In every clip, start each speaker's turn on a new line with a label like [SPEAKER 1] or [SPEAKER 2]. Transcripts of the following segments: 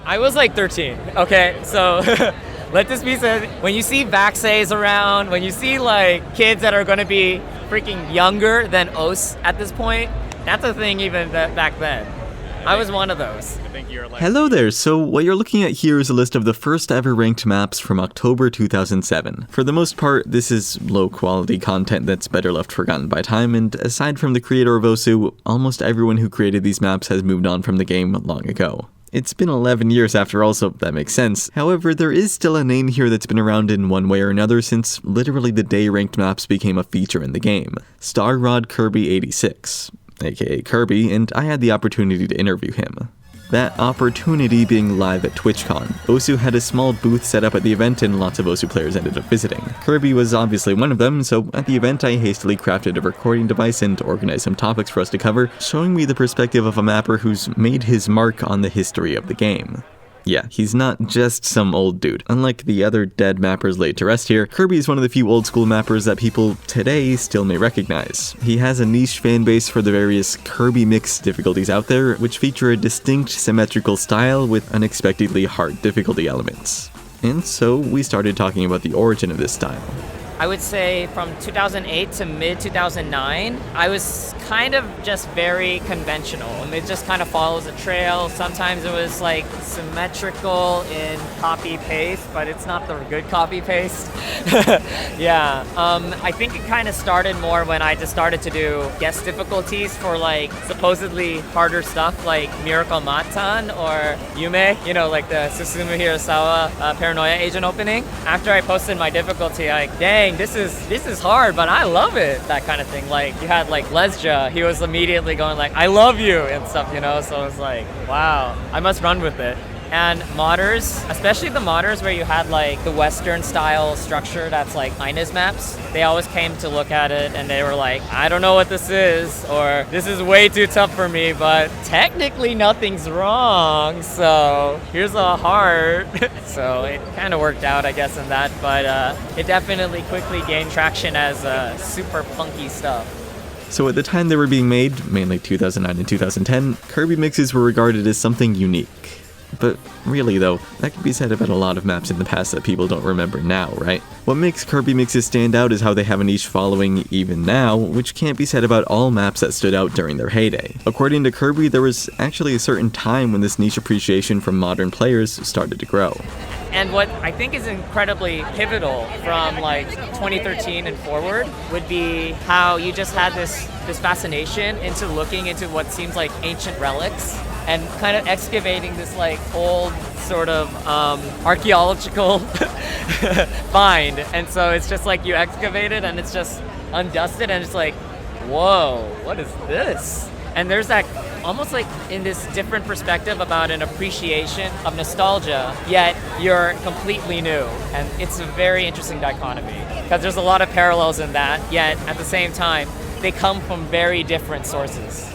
[SPEAKER 1] I was like 13, okay? So let this be said, when you see Vaxays around, when you see like kids that are gonna be freaking younger than us at this point, that's a thing even back then. I was one of those.
[SPEAKER 2] Hello there, so what you're looking at here is a list of the first ever ranked maps from October 2007. For the most part, this is low quality content that's better left forgotten by time, and aside from the creator of Osu, almost everyone who created these maps has moved on from the game long ago. It's been 11 years after all, so that makes sense. However, there is still a name here that's been around in one way or another since literally the day ranked maps became a feature in the game. Starrod Kirby 86, aka Kirby, and I had the opportunity to interview him. That opportunity being live at TwitchCon. Osu had a small booth set up at the event and lots of Osu players ended up visiting. Kirby was obviously one of them, so at the event I hastily crafted a recording device and organized some topics for us to cover, showing me the perspective of a mapper who's made his mark on the history of the game. Yeah, he's not just some old dude. Unlike the other dead mappers laid to rest here, Kirby is one of the few old school mappers that people today still may recognize. He has a niche fanbase for the various Kirby mix difficulties out there, which feature a distinct symmetrical style with unexpectedly hard difficulty elements. And so we started talking about the origin of this style.
[SPEAKER 1] I would say from 2008 to mid-2009, I was kind of just very conventional. And it just kind of follows a trail. Sometimes it was like symmetrical in copy-paste, but it's not the good copy-paste. Yeah, I think it kind of started more when I just started to do guest difficulties for like supposedly harder stuff like Miracle Matan or Yume, you know, like the Susumu Hirasawa Paranoia Agent opening. After I posted my difficulty, like, dang, this is hard, but I love it, that kind of thing. Like, you had like Lesja, he was immediately going like, I love you and stuff, you know, so it was like, wow, I must run with it. And modders, especially the modders where you had like the Western style structure that's like Inez maps, they always came to look at it and they were like, I don't know what this is, or this is way too tough for me, but technically nothing's wrong, so here's a heart. So it kind of worked out, I guess, in that, but it definitely quickly gained traction as super punky stuff.
[SPEAKER 2] So at the time they were being made, mainly 2009 and 2010, Kirby mixes were regarded as something unique. But really though, that can be said about a lot of maps in the past that people don't remember now, right? What makes Kirby mixes stand out is how they have a niche following even now, which can't be said about all maps that stood out during their heyday. According to Kirby, there was actually a certain time when this niche appreciation from modern players started to grow.
[SPEAKER 1] And what I think is incredibly pivotal from like 2013 and forward would be how you just had this fascination into looking into what seems like ancient relics and kind of excavating this like old sort of archaeological find. And so it's just like you excavate it and it's just undusted and it's like, whoa, what is this? And there's that almost like in this different perspective about an appreciation of nostalgia, yet you're completely new. And it's a very interesting dichotomy because there's a lot of parallels in that, yet at the same time, they come from very different sources.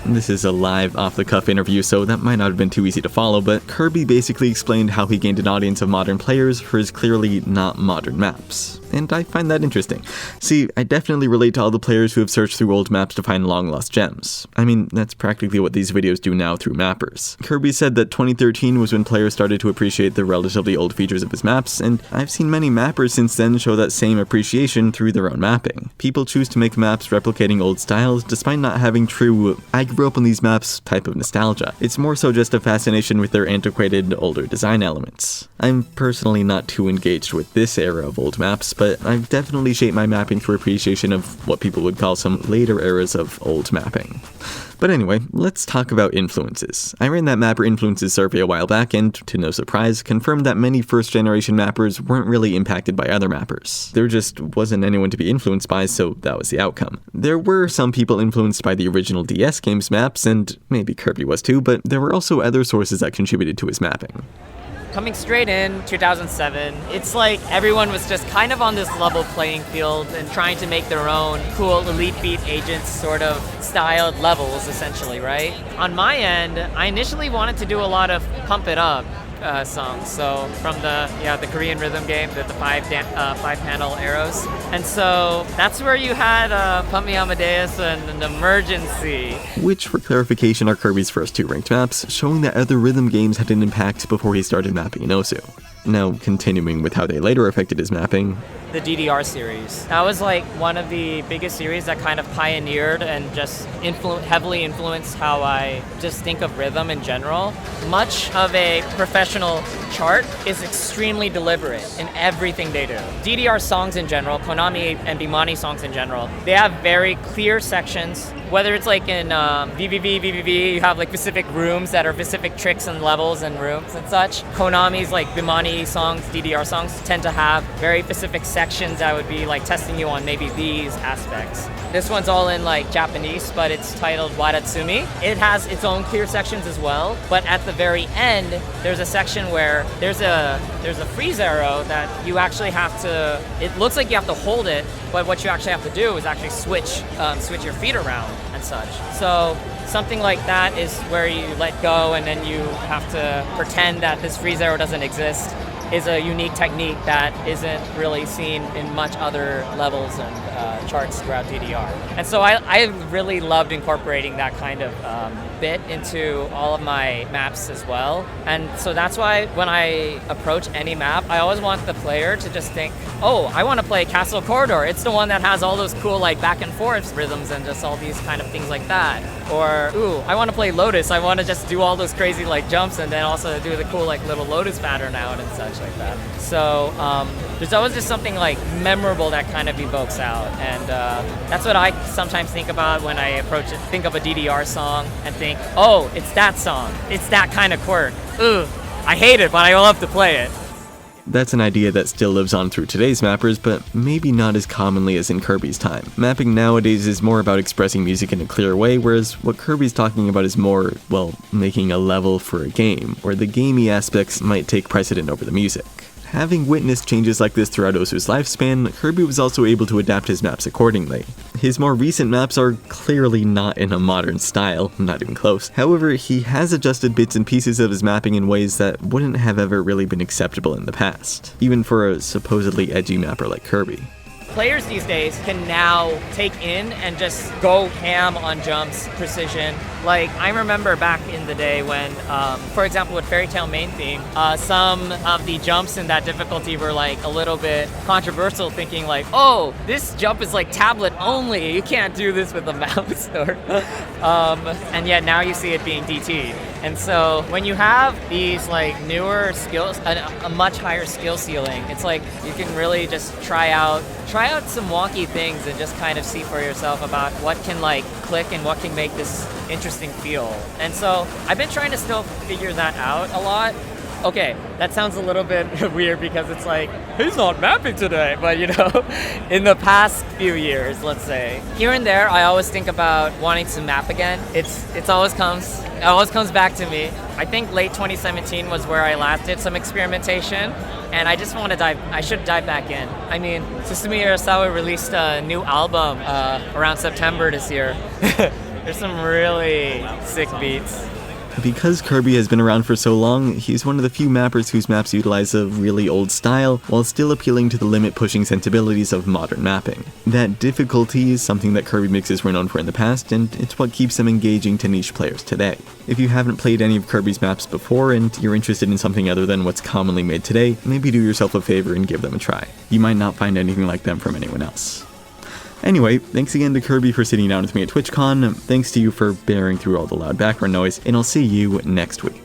[SPEAKER 2] This is a live, off-the-cuff interview, so that might not have been too easy to follow, but Kirby basically explained how he gained an audience of modern players for his clearly not modern maps. And I find that interesting. See, I definitely relate to all the players who have searched through old maps to find long-lost gems. I mean, that's practically what these videos do now through mappers. Kirby said that 2013 was when players started to appreciate the relatively old features of his maps, and I've seen many mappers since then show that same appreciation through their own mapping. People choose to make maps replicating old styles despite not having true, I grew up on these maps type of nostalgia. It's more so just a fascination with their antiquated, older design elements. I'm personally not too engaged with this era of old maps, but I've definitely shaped my mapping through appreciation of what people would call some later eras of old mapping. But anyway, let's talk about influences. I ran that Mapper Influences survey a while back and, to no surprise, confirmed that many first-generation mappers weren't really impacted by other mappers. There just wasn't anyone to be influenced by, so that was the outcome. There were some people influenced by the original DS games maps, and maybe Kirby was too, but there were also other sources that contributed to his mapping.
[SPEAKER 1] Coming straight in 2007, it's like everyone was just kind of on this level playing field and trying to make their own cool Elite Beat Agents sort of styled levels, essentially, right? On my end, I initially wanted to do a lot of pump it up, songs. So from the Korean rhythm game, the five panel arrows. And so that's where you had Pump Me Amadeus and an Emergency.
[SPEAKER 2] Which, for clarification, are Kirby's first 2 ranked maps, showing that other rhythm games had an impact before he started mapping in Osu. Now, continuing with how they later affected his mapping.
[SPEAKER 1] The DDR series. That was like one of the biggest series that kind of pioneered and just heavily influenced how I just think of rhythm in general. Much of a professional chart is extremely deliberate in everything they do. DDR songs in general, Konami and Bimani songs in general, they have very clear sections. Whether it's like in VVV, you have like specific rooms that are specific tricks and levels and rooms and such. Konami's like Bimani songs, DDR songs tend to have very specific sections that would be like testing you on maybe these aspects. This one's all in like Japanese, but it's titled Wadatsumi. It has its own clear sections as well, but at the very end, there's a section where there's a freeze arrow that you actually have to, it looks like you have to hold it, but what you actually have to do is actually switch your feet around and such. So something like that is where you let go and then you have to pretend that this freeze arrow doesn't exist, is a unique technique that isn't really seen in much other levels and charts throughout DDR. And so I really loved incorporating that kind of bit into all of my maps as well. And so that's why when I approach any map, I always want the player to just think, oh, I want to play Castle Corridor. It's the one that has all those cool like back and forth rhythms and just all these kind of things like that. Or, ooh, I want to play Lotus. I want to just do all those crazy like jumps and then also do the cool like little Lotus pattern out and such like that. So there's always just something like memorable that kind of evokes out. And that's what I sometimes think about when I approach it, think of a DDR song and think, oh, it's that song. It's that kind of quirk. Ugh, I hate it, but I love to play it.
[SPEAKER 2] That's an idea that still lives on through today's mappers, but maybe not as commonly as in Kirby's time. Mapping nowadays is more about expressing music in a clear way, whereas what Kirby's talking about is more, well, making a level for a game, where the gamey aspects might take precedent over the music. Having witnessed changes like this throughout Osu's lifespan, Kirby was also able to adapt his maps accordingly. His more recent maps are clearly not in a modern style, not even close. However, he has adjusted bits and pieces of his mapping in ways that wouldn't have ever really been acceptable in the past, even for a supposedly edgy mapper like Kirby.
[SPEAKER 1] Players these days can now take in and just go ham on jumps, precision. Like, I remember back in the day when, for example, with Fairy Tail main theme, some of the jumps in that difficulty were like a little bit controversial, thinking like, oh, this jump is like tablet only, you can't do this with a mouse. And yet now you see it being DT'd. And so when you have these like newer skills, a much higher skill ceiling, it's like you can really just try out some wonky things and just kind of see for yourself about what can like click and what can make this interesting feel. And so I've been trying to still figure that out a lot. Okay, that sounds a little bit weird because it's like, he's not mapping today, but you know, in the past few years, let's say, here and there, I always think about wanting to map again. It always comes back to me. I think late 2017 was where I last did some experimentation, and I just want to I should dive back in. I mean, Susumu Urasawa released a new album around September this year. There's some really sick beats.
[SPEAKER 2] Because Kirby has been around for so long, he's one of the few mappers whose maps utilize a really old style, while still appealing to the limit-pushing sensibilities of modern mapping. That difficulty is something that Kirby mixes were known for in the past, and it's what keeps them engaging to niche players today. If you haven't played any of Kirby's maps before, and you're interested in something other than what's commonly made today, maybe do yourself a favor and give them a try. You might not find anything like them from anyone else. Anyway, thanks again to Kirby for sitting down with me at TwitchCon, thanks to you for bearing through all the loud background noise, and I'll see you next week.